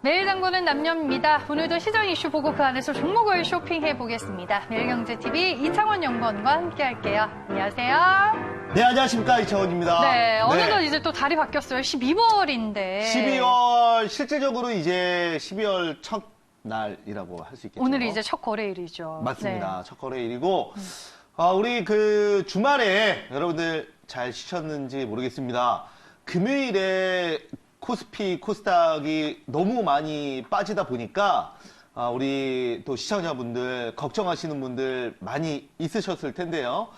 매일 당구는 남녀입니다. 오늘도 시장 이슈 보고 그 안에서 종목을 쇼핑해 보겠습니다. 매일경제TV 이창원 연구원과 함께 할게요. 안녕하세요. 네, 안녕하십니까. 이창원입니다. 네, 어느덧 이제 또 달이 바뀌었어요. 12월인데. 12월, 실질적으로 이제 12월 첫 날이라고 할 수 있겠죠. 오늘이 이제 첫 거래일이죠. 맞습니다. 네. 첫 거래일이고, 우리 그 주말에 여러분들 잘 쉬셨는지 모르겠습니다. 금요일에 코스피, 코스닥이 너무 많이 빠지다 보니까 우리 또 시청자분들, 걱정하시는 분들 많이 있으셨을 텐데요.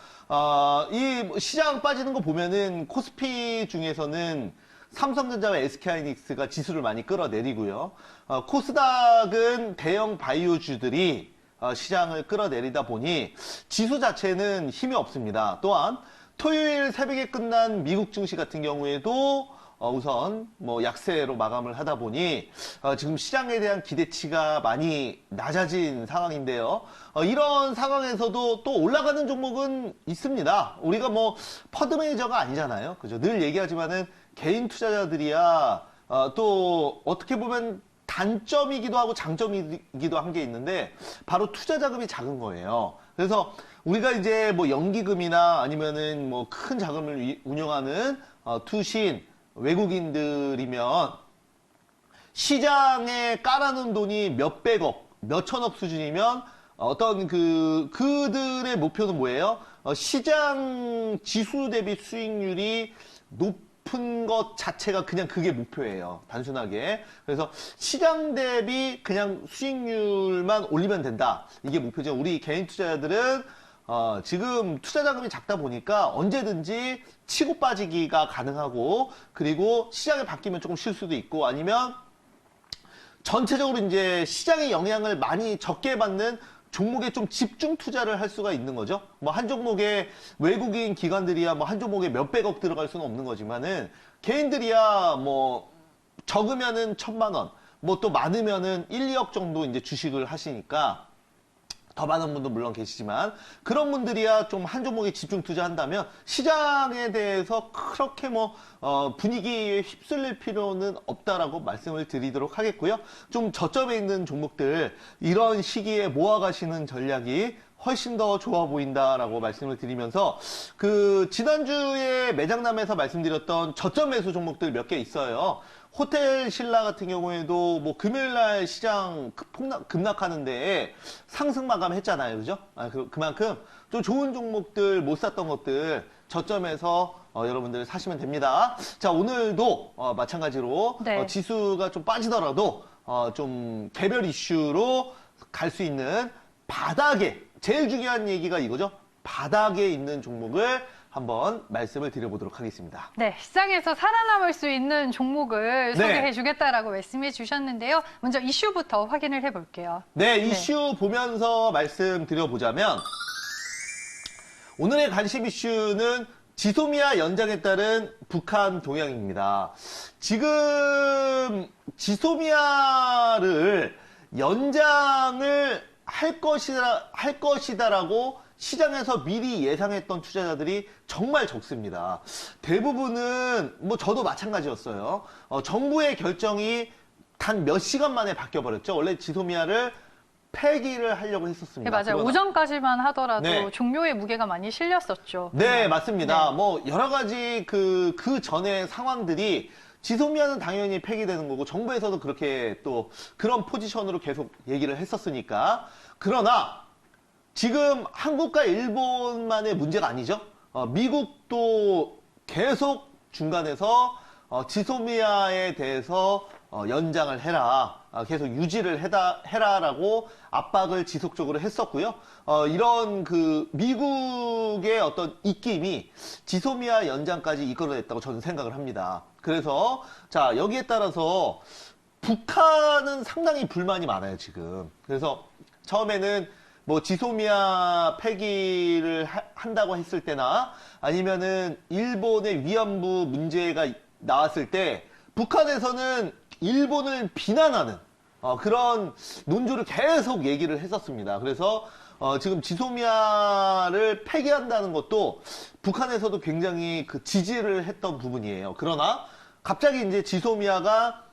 이 시장 빠지는 거 보면은 코스피 중에서는 삼성전자와 SK하이닉스가 지수를 많이 끌어내리고요. 코스닥은 대형 바이오주들이 시장을 끌어내리다 보니 지수 자체는 힘이 없습니다. 또한 토요일 새벽에 끝난 미국 증시 같은 경우에도 우선 뭐 약세로 마감을 하다 보니 지금 시장에 대한 기대치가 많이 낮아진 상황인데요. 이런 상황에서도 또 올라가는 종목은 있습니다. 우리가 뭐 펀드 매니저가 아니잖아요. 그죠? 늘 얘기하지만은 개인 투자자들이야 또 어떻게 보면 단점이기도 하고 장점이기도 한 게 있는데 바로 투자 자금이 작은 거예요. 그래서 우리가 이제 뭐 연기금이나 아니면은 뭐 큰 자금을 운영하는 투신 외국인들이면 시장에 깔아놓은 돈이 몇백억, 몇천억 수준이면 어떤 그들의 목표는 뭐예요? 시장 지수 대비 수익률이 높은 것 자체가 그냥 그게 목표예요. 단순하게. 그래서 시장 대비 그냥 수익률만 올리면 된다. 이게 목표죠. 우리 개인 투자자들은 지금 투자 자금이 작다 보니까 언제든지 치고 빠지기가 가능하고, 그리고 시장이 바뀌면 조금 쉴 수도 있고, 아니면 전체적으로 이제 시장의 영향을 많이 적게 받는 종목에 좀 집중 투자를 할 수가 있는 거죠. 뭐 한 종목에 외국인 기관들이야 뭐 한 종목에 몇백억 들어갈 수는 없는 거지만은 개인들이야 뭐 적으면은 1,000만 원, 뭐 또 많으면은 1, 2억 정도 이제 주식을 하시니까 더 많은 분도 물론 계시지만 그런 분들이야 좀 한 종목에 집중 투자한다면 시장에 대해서 그렇게 뭐 분위기에 휩쓸릴 필요는 없다라고 말씀을 드리도록 하겠고요. 좀 저점에 있는 종목들 이런 시기에 모아가시는 전략이 훨씬 더 좋아 보인다라고 말씀을 드리면서 지난주에 매장남에서 말씀드렸던 저점 매수 종목들 몇 개 있어요. 호텔 신라 같은 경우에도 뭐 금요일날 시장 급락하는데 상승 마감했잖아요. 그죠? 그만큼 좀 좋은 종목들 못 샀던 것들 저점에서 여러분들 사시면 됩니다. 자, 오늘도 마찬가지로 네. 지수가 좀 빠지더라도 좀 개별 이슈로 갈 수 있는 바닥에, 제일 중요한 얘기가 이거죠. 바닥에 있는 종목을 한번 말씀을 드려보도록 하겠습니다. 네, 시장에서 살아남을 수 있는 종목을 네. 소개해 주겠다라고 말씀해 주셨는데요. 먼저 이슈부터 확인을 해 볼게요. 네, 이슈 보면서 말씀드려보자면 오늘의 관심 이슈는 지소미아 연장에 따른 북한 동향입니다. 지금 지소미아를 연장을 할 것이다라고 시장에서 미리 예상했던 투자자들이 정말 적습니다. 대부분은 뭐 저도 마찬가지였어요. 정부의 결정이 단 몇 시간 만에 바뀌어버렸죠. 원래 지소미아를 폐기를 하려고 했었습니다. 네, 맞아요. 오전까지만 하더라도 네. 종료의 무게가 많이 실렸었죠. 네, 맞습니다. 네. 뭐 여러 가지 그 전에 상황들이 지소미아는 당연히 폐기되는 거고 정부에서도 그렇게 또 그런 포지션으로 계속 얘기를 했었으니까. 그러나 지금 한국과 일본만의 문제가 아니죠. 미국도 계속 중간에서 지소미아에 대해서 연장을 해라, 계속 유지를 해라라고 압박을 지속적으로 했었고요. 이런 미국의 어떤 입김이 지소미아 연장까지 이끌어냈다고 저는 생각을 합니다. 그래서 자, 여기에 따라서 북한은 상당히 불만이 많아요, 지금. 그래서 처음에는 뭐 지소미아 폐기를 한다고 했을 때나 아니면은 일본의 위안부 문제가 나왔을 때 북한에서는 일본을 비난하는 그런 논조를 계속 얘기를 했었습니다. 그래서 지금 지소미아를 폐기한다는 것도 북한에서도 굉장히 지지를 했던 부분이에요. 그러나 갑자기 이제 지소미아가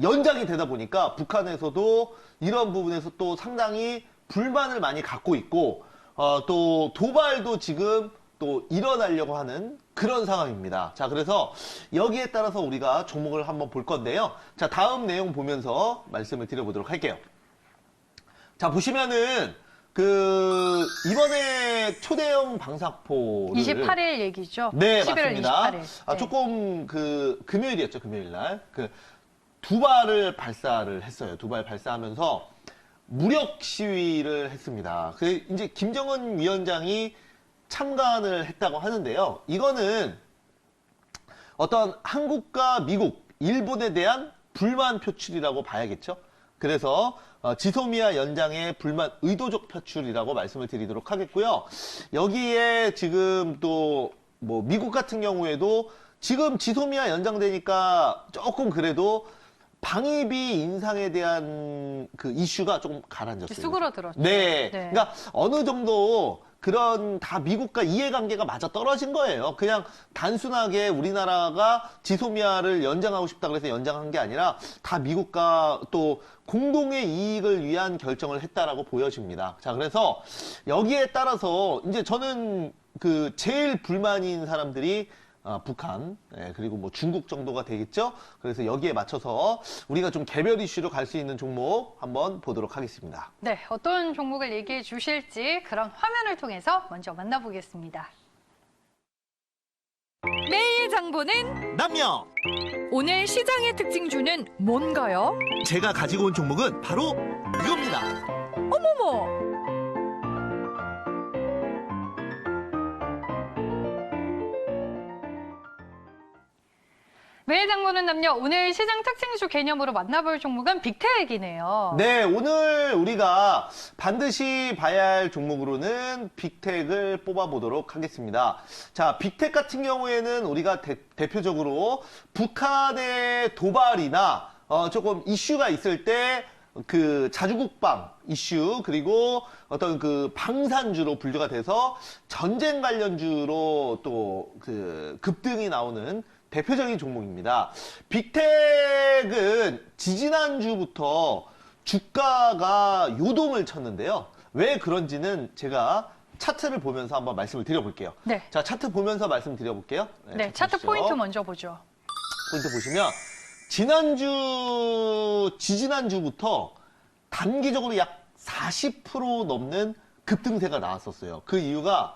연장이 되다 보니까 북한에서도 이런 부분에서 또 상당히 불만을 많이 갖고 있고 또 도발도 지금 또 일어나려고 하는 그런 상황입니다. 자, 그래서 여기에 따라서 우리가 종목을 한번 볼 건데요. 자, 다음 내용 보면서 말씀을 드려보도록 할게요. 자, 보시면은 이번에 초대형 방사포를 28일 얘기죠. 네, 11월 맞습니다. 28일. 네. 조금 금요일이었죠, 금요일 날. 두 발을 발사를 했어요. 두 발 발사하면서 무력 시위를 했습니다. 이제 김정은 위원장이 참관을 했다고 하는데요. 이거는 어떤 한국과 미국, 일본에 대한 불만 표출이라고 봐야겠죠. 그래서 지소미아 연장의 불만 의도적 표출이라고 말씀을 드리도록 하겠고요. 여기에 지금 또 뭐 미국 같은 경우에도 지금 지소미아 연장되니까 조금 그래도 방위비 인상에 대한 그 이슈가 조금 가라앉았어요. 수그러들었죠. 네. 네. 그러니까 어느 정도 그런 다 미국과 이해관계가 맞아 떨어진 거예요. 그냥 단순하게 우리나라가 지소미아를 연장하고 싶다 그래서 연장한 게 아니라 다 미국과 또 공동의 이익을 위한 결정을 했다라고 보여집니다. 자, 그래서 여기에 따라서 이제 저는 제일 불만인 사람들이 북한, 그리고 뭐 중국 정도가 되겠죠? 그래서 여기에 맞춰서 우리가 좀 개별 이슈로 갈 수 있는 종목 한번 보도록 하겠습니다. 네, 어떤 종목을 얘기해 주실지 그런 화면을 통해서 먼저 만나보겠습니다. 매일 장보는 남녀! 오늘 시장의 특징주는 뭔가요? 제가 가지고 온 종목은 바로 이겁니다. 어머머! 매일 장보는 남녀, 오늘 시장 특징주 개념으로 만나볼 종목은 빅텍이네요. 네, 오늘 우리가 반드시 봐야 할 종목으로는 빅텍을 뽑아보도록 하겠습니다. 자, 빅텍 같은 경우에는 우리가 대표적으로 북한의 도발이나 조금 이슈가 있을 때 자주국방 이슈, 그리고 어떤 방산주로 분류가 돼서 전쟁 관련주로 또 급등이 나오는 대표적인 종목입니다. 빅텍은 지지난주부터 주가가 요동을 쳤는데요. 왜 그런지는 제가 차트를 보면서 한번 말씀을 드려볼게요. 네. 자, 차트 보면서 말씀드려볼게요. 네, 차트 보시죠. 포인트 먼저 보죠. 포인트 보시면 지지난주부터 단기적으로 약 40% 넘는 급등세가 나왔었어요. 그 이유가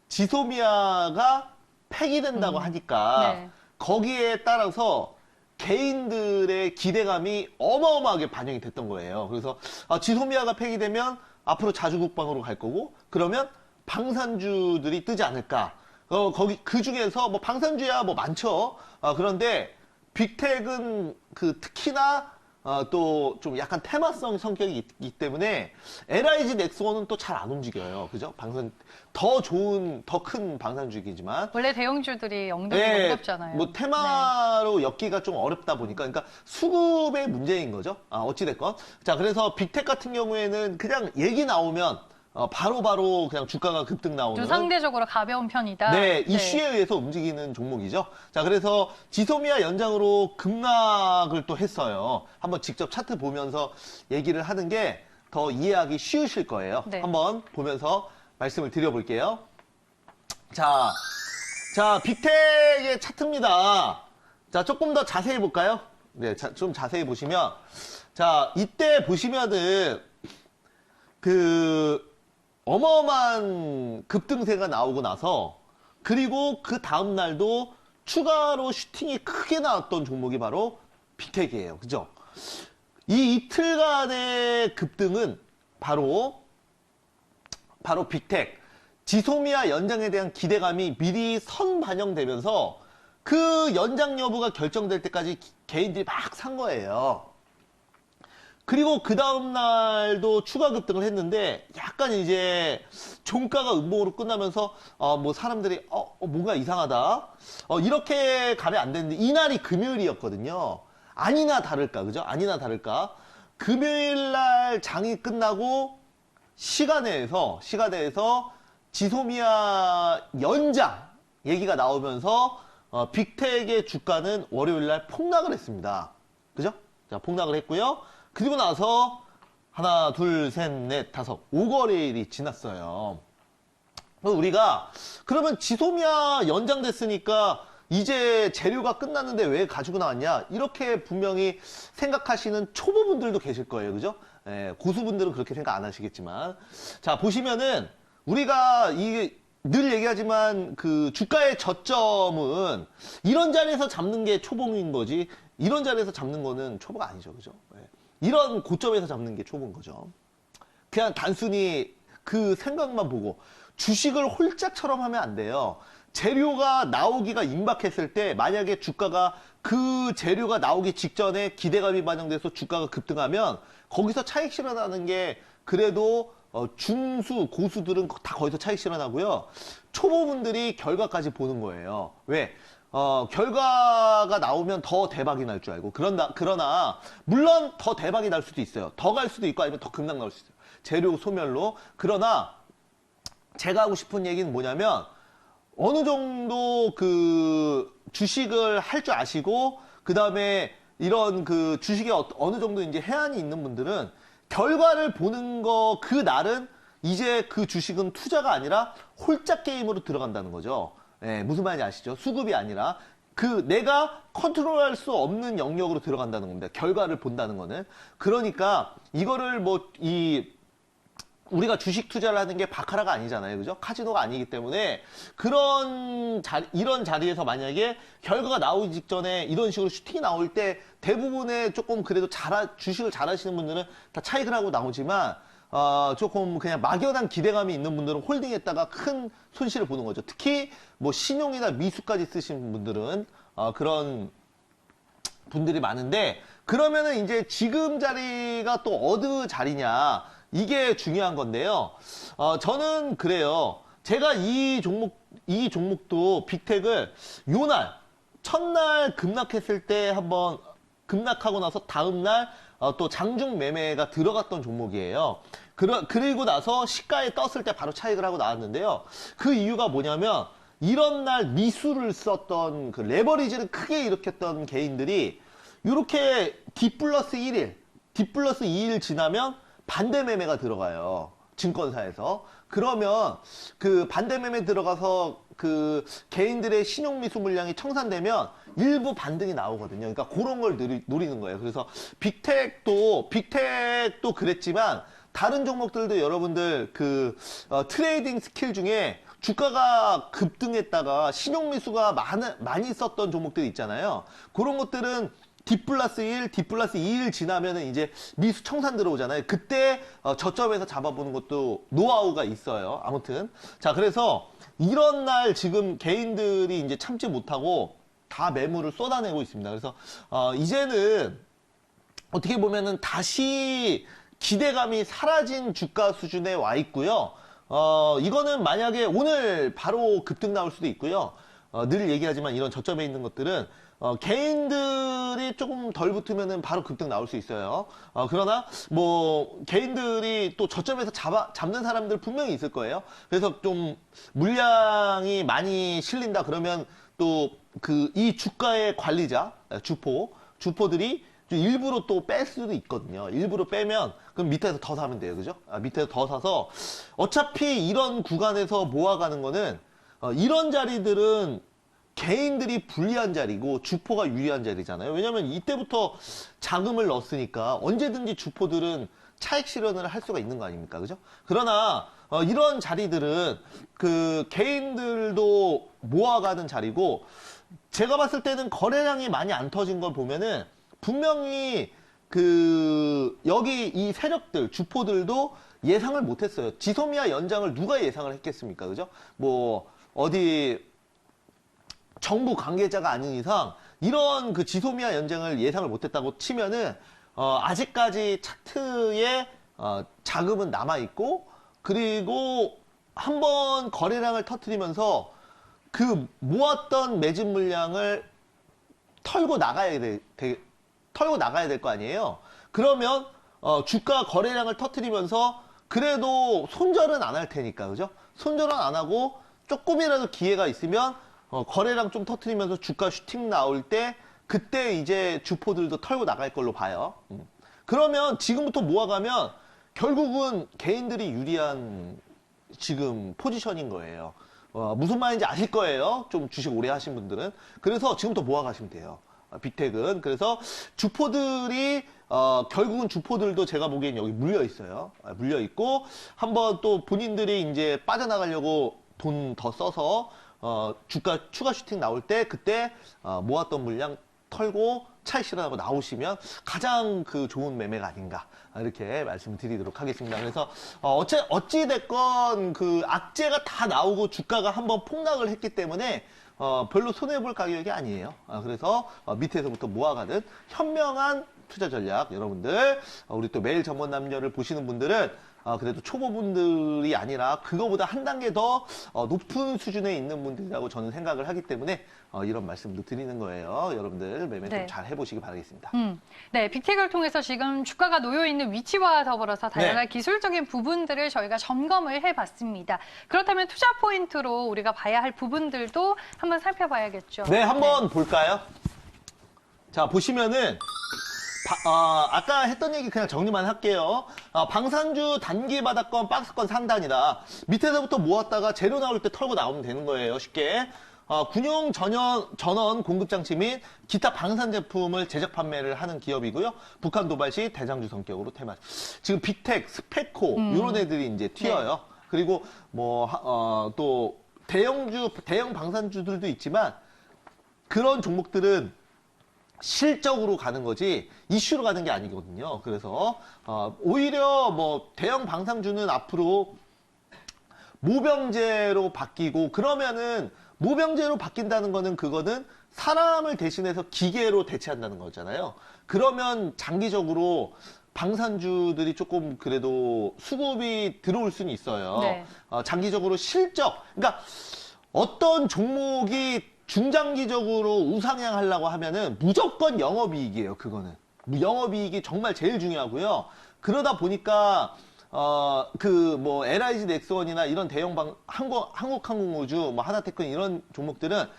지소미아가 폐기된다고 하니까 네. 거기에 따라서 개인들의 기대감이 어마어마하게 반영이 됐던 거예요. 그래서 지소미아가 폐기되면 앞으로 자주국방으로 갈 거고, 그러면 방산주들이 뜨지 않을까. 그 중에서 뭐 방산주야 뭐 많죠. 그런데 빅텍은 특히나 또 좀 약간 테마성 성격이 있기 때문에 LIG 넥스원은 또 잘 안 움직여요. 그죠? 더 큰 방산주이지만. 원래 대형주들이 엉덩이가 무겁잖아요. 뭐 테마로 엮기가 좀 어렵다 보니까, 그러니까 수급의 문제인 거죠. 어찌됐건. 자, 그래서 빅텍 같은 경우에는 그냥 얘기 나오면 바로바로 그냥 주가가 급등 나오는. 좀 상대적으로 가벼운 편이다. 네, 이슈에 의해서 움직이는 종목이죠. 자, 그래서 지소미아 연장으로 급락을 또 했어요. 한번 직접 차트 보면서 얘기를 하는 게 더 이해하기 쉬우실 거예요. 네. 한번 보면서 말씀을 드려볼게요. 자, 빅텍의 차트입니다. 자, 조금 더 자세히 볼까요? 네, 좀 자세히 보시면, 자, 이때 보시면은 어마어마한 급등세가 나오고 나서, 그리고 그 다음 날도 추가로 슈팅이 크게 나왔던 종목이 바로 빅텍이에요. 그죠? 이 이틀간의 급등은 바로 빅텍, 지소미아 연장에 대한 기대감이 미리 선반영되면서 그 연장 여부가 결정될 때까지 개인들이 막 산 거예요. 그리고 그 다음날도 추가 급등을 했는데 약간 이제 종가가 음봉으로 끝나면서 뭐 사람들이 뭔가 이상하다, 이렇게 가면 안 되는데, 이날이 금요일이었거든요. 아니나 다를까, 그죠? 아니나 다를까 금요일날 장이 끝나고 시간에서 지소미아 연장 얘기가 나오면서 빅텍의 주가는 월요일날 폭락을 했습니다. 그죠? 자, 폭락을 했고요. 그리고 나서 하나, 둘, 셋, 넷, 다섯, 5거래일이 지났어요. 우리가 그러면 지소미아 연장됐으니까 이제 재료가 끝났는데 왜 가지고 나왔냐? 이렇게 분명히 생각하시는 초보분들도 계실 거예요. 그죠? 예, 고수분들은 그렇게 생각 안 하시겠지만. 자, 보시면은 우리가 이게 늘 얘기하지만 그 주가의 저점은 이런 자리에서 잡는 게 초봉인 거지 이런 자리에서 잡는 거는 초보가 아니죠. 그죠? 예. 이런 고점에서 잡는 게 초보인 거죠. 그냥 단순히 그 생각만 보고 주식을 홀짝처럼 하면 안 돼요. 재료가 나오기가 임박했을 때 만약에 주가가 그 재료가 나오기 직전에 기대감이 반영돼서 주가가 급등하면 거기서 차익 실현하는 게 그래도 중수, 고수들은 다 거기서 차익 실현하고요. 초보분들이 결과까지 보는 거예요. 왜? 결과가 나오면 더 대박이 날 줄 알고. 그러나, 물론 더 대박이 날 수도 있어요. 더 갈 수도 있고 아니면 더 급락 나올 수도 있어요. 재료 소멸로. 그러나, 제가 하고 싶은 얘기는 뭐냐면, 어느 정도 그 주식을 할 줄 아시고, 그 다음에 이런 그 주식에 어느 정도 이제 해안이 있는 분들은 결과를 보는 거 그 날은 이제 그 주식은 투자가 아니라 홀짝 게임으로 들어간다는 거죠. 예, 무슨 말인지 아시죠? 수급이 아니라 그 내가 컨트롤할 수 없는 영역으로 들어간다는 겁니다. 결과를 본다는 거는. 그러니까 이거를 우리가 주식 투자를 하는 게 바카라가 아니잖아요. 그죠? 카지노가 아니기 때문에 이런 자리에서 만약에 결과가 나오기 직전에 이런 식으로 슈팅이 나올 때 대부분의 조금 그래도 주식을 잘하시는 분들은 다 차익을 하고 나오지만 조금 그냥 막연한 기대감이 있는 분들은 홀딩했다가 큰 손실을 보는 거죠. 특히 뭐 신용이나 미수까지 쓰신 분들은 그런 분들이 많은데 그러면은 이제 지금 자리가 또 어느 자리냐 이게 중요한 건데요. 저는 그래요. 제가 이 종목도 빅텍을 요날 첫날 급락했을 때 한번 급락하고 나서 다음날 또 장중 매매가 들어갔던 종목이에요. 그리고 나서 시가에 떴을 때 바로 차익을 하고 나왔는데요. 그 이유가 뭐냐면 이런 날 미수를 썼던 그 레버리지를 크게 일으켰던 개인들이 이렇게 D 플러스 1일, D 플러스 2일 지나면 반대 매매가 들어가요. 증권사에서. 그러면 그 반대 매매 들어가서 그 개인들의 신용 미수 물량이 청산되면 일부 반등이 나오거든요. 그러니까 그런 걸 노리는 거예요. 그래서 빅텍도 그랬지만 다른 종목들도 여러분들 그 트레이딩 스킬 중에 주가가 급등했다가 신용 미수가 많이 썼던 종목들이 있잖아요. 그런 것들은 D 플러스 1, D 플러스 2일 지나면은 이제 미수 청산 들어오잖아요. 그때 저점에서 잡아보는 것도 노하우가 있어요. 아무튼. 자, 그래서 이런 날 지금 개인들이 이제 참지 못하고 다 매물을 쏟아내고 있습니다. 그래서, 이제는 어떻게 보면은 다시 기대감이 사라진 주가 수준에 와 있고요. 이거는 만약에 오늘 바로 급등 나올 수도 있고요. 늘 얘기하지만 이런 저점에 있는 것들은 개인들이 조금 덜 붙으면은 바로 급등 나올 수 있어요. 그러나 뭐 개인들이 또 저점에서 잡는 사람들 분명히 있을 거예요. 그래서 좀 물량이 많이 실린다 그러면 또 그 이 주가의 관리자 주포들이 일부러 또 뺄 수도 있거든요. 일부러 빼면 그럼 밑에서 더 사면 돼요. 그죠? 밑에서 더 사서 어차피 이런 구간에서 모아가는 거는 이런 자리들은 개인들이 불리한 자리고 주포가 유리한 자리잖아요. 왜냐면 이때부터 자금을 넣었으니까 언제든지 주포들은 차익 실현을 할 수가 있는 거 아닙니까? 그죠? 그러나 이런 자리들은 그 개인들도 모아가는 자리고 제가 봤을 때는 거래량이 많이 안 터진 걸 보면은 분명히 그 여기 이 세력들 주포들도 예상을 못했어요. 지소미아 연장을 누가 예상을 했겠습니까? 그죠? 뭐 어디 정부 관계자가 아닌 이상 이런 그 지소미아 연장을 예상을 못했다고 치면은 아직까지 차트에 자금은 남아 있고 그리고 한번 거래량을 터뜨리면서 그 모았던 매집 물량을 털고 나가야 될 거 아니에요. 그러면 주가 거래량을 터뜨리면서 그래도 손절은 안 할 테니까 그죠? 손절은 안 하고 조금이라도 기회가 있으면 거래량 좀 터뜨리면서 주가 슈팅 나올 때 그때 이제 주포들도 털고 나갈 걸로 봐요. 그러면 지금부터 모아가면 결국은 개인들이 유리한 지금 포지션인 거예요. 무슨 말인지 아실 거예요. 좀 주식 오래 하신 분들은. 그래서 지금부터 모아가시면 돼요. 빅텍은. 그래서 주포들이 결국은 주포들도 제가 보기엔 여기 물려 있어요. 물려 있고 한번 또 본인들이 이제 빠져나가려고 돈 더 써서 주가 추가 슈팅 나올 때 그때 모았던 물량 털고 차익 실현하고 나오시면 가장 그 좋은 매매가 아닌가 이렇게 말씀드리도록 하겠습니다. 그래서 어찌 됐건 그 악재가 다 나오고 주가가 한번 폭락을 했기 때문에 별로 손해볼 가격이 아니에요. 그래서 밑에서부터 모아가는 현명한 투자 전략 여러분들 우리 또 매일 전문 남녀를 보시는 분들은 그래도 초보분들이 아니라 그거보다 한 단계 더 높은 수준에 있는 분들이라고 저는 생각을 하기 때문에 이런 말씀도 드리는 거예요. 여러분들 매매 좀 잘 해보시기 바라겠습니다. 네, 빅텍을 통해서 지금 주가가 놓여 있는 위치와 더불어서 다양한 기술적인 부분들을 저희가 점검을 해봤습니다. 그렇다면 투자 포인트로 우리가 봐야 할 부분들도 한번 살펴봐야겠죠. 네, 한번 볼까요? 자, 보시면은 아까 했던 얘기 그냥 정리만 할게요. 방산주 단기 바닥권 박스권 상단이다. 밑에서부터 모았다가 재료 나올 때 털고 나오면 되는 거예요. 쉽게. 군용 전원 공급장치 및 기타 방산 제품을 제작 판매를 하는 기업이고요. 북한 도발 시 대장주 성격으로 테마. 지금 빅텍, 스페코 이런 애들이 이제 튀어요. 네. 그리고 또 대형 방산주들도 있지만 그런 종목들은 실적으로 가는 거지 이슈로 가는 게 아니거든요. 그래서 오히려 뭐 대형 방산주는 앞으로 모병제로 바뀌고 그러면은 모병제로 바뀐다는 거는 그거는 사람을 대신해서 기계로 대체한다는 거잖아요. 그러면 장기적으로 방산주들이 조금 그래도 수급이 들어올 수는 있어요. 네. 장기적으로 실적, 그러니까 어떤 종목이 중장기적으로 우상향하려고 하면은 무조건 영업이익이에요. 그거는 영업이익이 정말 제일 중요하고요. 그러다 보니까 뭐 LIG 넥스원이나 이런 대형 한국항공우주, 뭐 하나테크는 이런 종목들은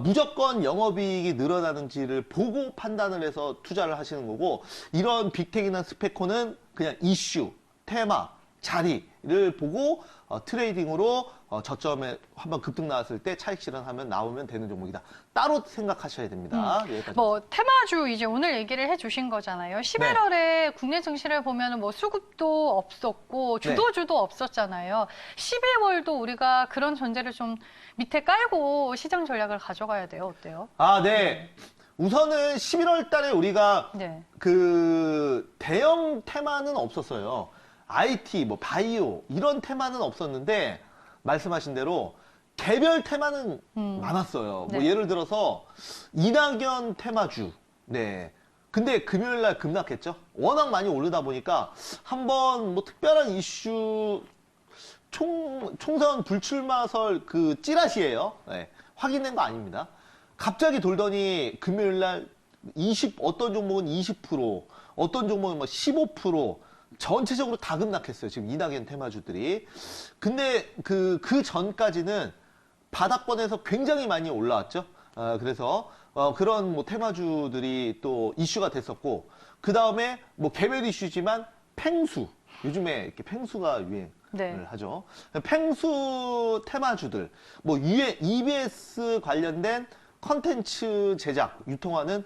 무조건 영업이익이 늘어나는지를 보고 판단을 해서 투자를 하시는 거고, 이런 빅텍이나 스페코는 그냥 이슈, 테마, 자리를 보고 트레이딩으로 저점에 한번 급등 나왔을 때 차익 실현하면 나오면 되는 종목이다. 따로 생각하셔야 됩니다. 뭐 테마주 이제 오늘 얘기를 해주신 거잖아요. 11월에 네. 국내 증시를 보면은 뭐 수급도 없었고 주도주도 네. 없었잖아요. 12월도 우리가 그런 전제를 좀 밑에 깔고 시장 전략을 가져가야 돼요. 어때요? 네. 우선은 11월 달에 우리가 네. 그 대형 테마는 없었어요. IT, 뭐 바이오 이런 테마는 없었는데 말씀하신 대로 개별 테마는 많았어요. 네. 뭐 예를 들어서 이낙연 테마주. 네. 근데 금요일 날 급락했죠. 워낙 많이 오르다 보니까 한번 뭐 특별한 이슈 총선 불출마설 그 찌라시예요. 네. 확인된 거 아닙니다. 갑자기 돌더니 금요일 날 어떤 종목은 20%, 어떤 종목은 뭐 15%, 전체적으로 다 급락했어요. 지금 이낙연 테마주들이. 근데 그 전까지는 바닥권에서 굉장히 많이 올라왔죠. 그래서 그런 뭐 테마주들이 또 이슈가 됐었고, 그 다음에 뭐 개별 이슈지만 팽수. 요즘에 이렇게 팽수가 유행을 네. 하죠. 팽수 테마주들, 뭐 EBS 관련된 컨텐츠 제작, 유통하는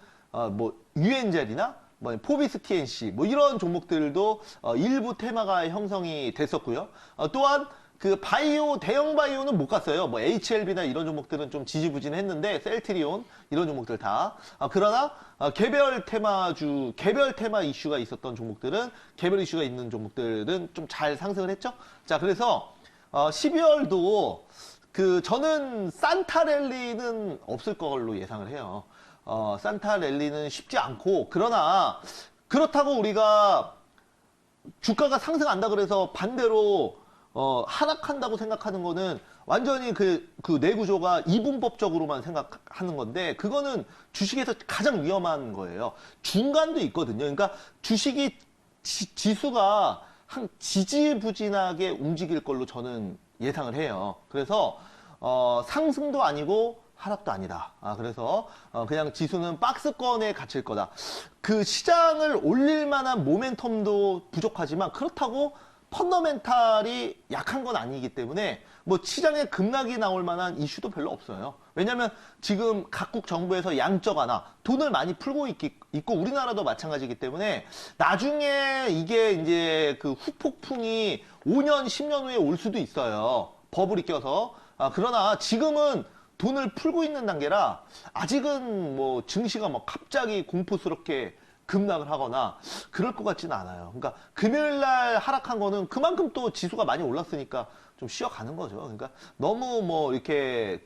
뭐 유엔젤이나 뭐 포비스 TNC 뭐 이런 종목들도 일부 테마가 형성이 됐었고요. 또한 그 바이오, 대형 바이오는 못 갔어요. 뭐 HLB나 이런 종목들은 좀 지지부진했는데 셀트리온 이런 종목들 다. 그러나 개별 테마 이슈가 있었던 종목들은, 개별 이슈가 있는 종목들은 좀 잘 상승을 했죠. 자, 그래서 12월도 저는 산타 랠리는 없을 걸로 예상을 해요. 산타 랠리는 쉽지 않고, 그러나 그렇다고 우리가 주가가 상승한다 그래서 반대로 하락한다고 생각하는 거는 완전히 그 내구조가 이분법적으로만 생각하는 건데, 그거는 주식에서 가장 위험한 거예요. 중간도 있거든요. 그러니까 주식이 지수가 한 지지부진하게 움직일 걸로 저는 예상을 해요. 그래서 상승도 아니고 하락도 아니다. 그래서 그냥 지수는 박스권에 갇힐 거다. 그 시장을 올릴 만한 모멘텀도 부족하지만 그렇다고 펀더멘탈이 약한 건 아니기 때문에 뭐 시장에 급락이 나올 만한 이슈도 별로 없어요. 왜냐하면 지금 각국 정부에서 양적 완화, 돈을 많이 풀고 있고 우리나라도 마찬가지이기 때문에 나중에 이게 이제 그 후폭풍이 5년, 10년 후에 올 수도 있어요. 버블이 껴서. 그러나 지금은 돈을 풀고 있는 단계라 아직은 뭐 증시가 막 갑자기 공포스럽게 급락을 하거나 그럴 것 같지는 않아요. 그러니까 금요일 날 하락한 거는 그만큼 또 지수가 많이 올랐으니까 좀 쉬어가는 거죠. 그러니까 너무 뭐 이렇게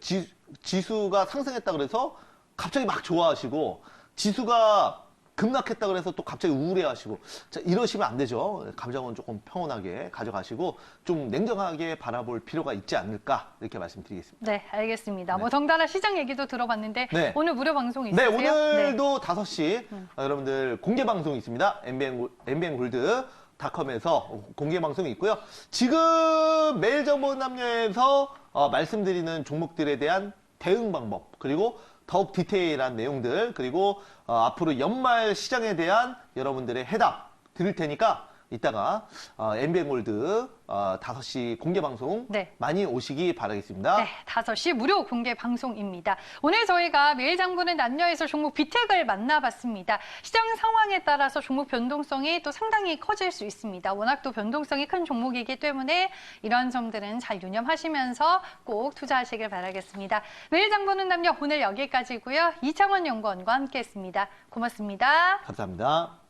지수가 상승했다 그래서 갑자기 막 좋아하시고 지수가 급락했다 그래서 또 갑자기 우울해하시고 자, 이러시면 안 되죠. 감정은 조금 평온하게 가져가시고 좀 냉정하게 바라볼 필요가 있지 않을까 이렇게 말씀드리겠습니다. 네, 알겠습니다. 네. 뭐 덩달아 시장 얘기도 들어봤는데 네. 오늘 무료 방송 네, 있으세요? 오늘도 5시 여러분들 공개 방송이 있습니다. MBN 골드닷컴에서 공개 방송이 있고요. 지금 매일 정보 남녀에서 말씀드리는 종목들에 대한 대응 방법 그리고 더욱 디테일한 내용들 그리고 앞으로 연말 시장에 대한 여러분들의 해답 드릴 테니까 이따가 MBN 골드 5시 공개 방송 네. 많이 오시기 바라겠습니다. 네, 5시 무료 공개 방송입니다. 오늘 저희가 매일 장보는 남녀에서 종목 비택을 만나봤습니다. 시장 상황에 따라서 종목 변동성이 또 상당히 커질 수 있습니다. 워낙 또 변동성이 큰 종목이기 때문에 이런 점들은 잘 유념하시면서 꼭 투자하시길 바라겠습니다. 매일 장보는 남녀 오늘 여기까지고요. 이창원 연구원과 함께했습니다. 고맙습니다. 감사합니다.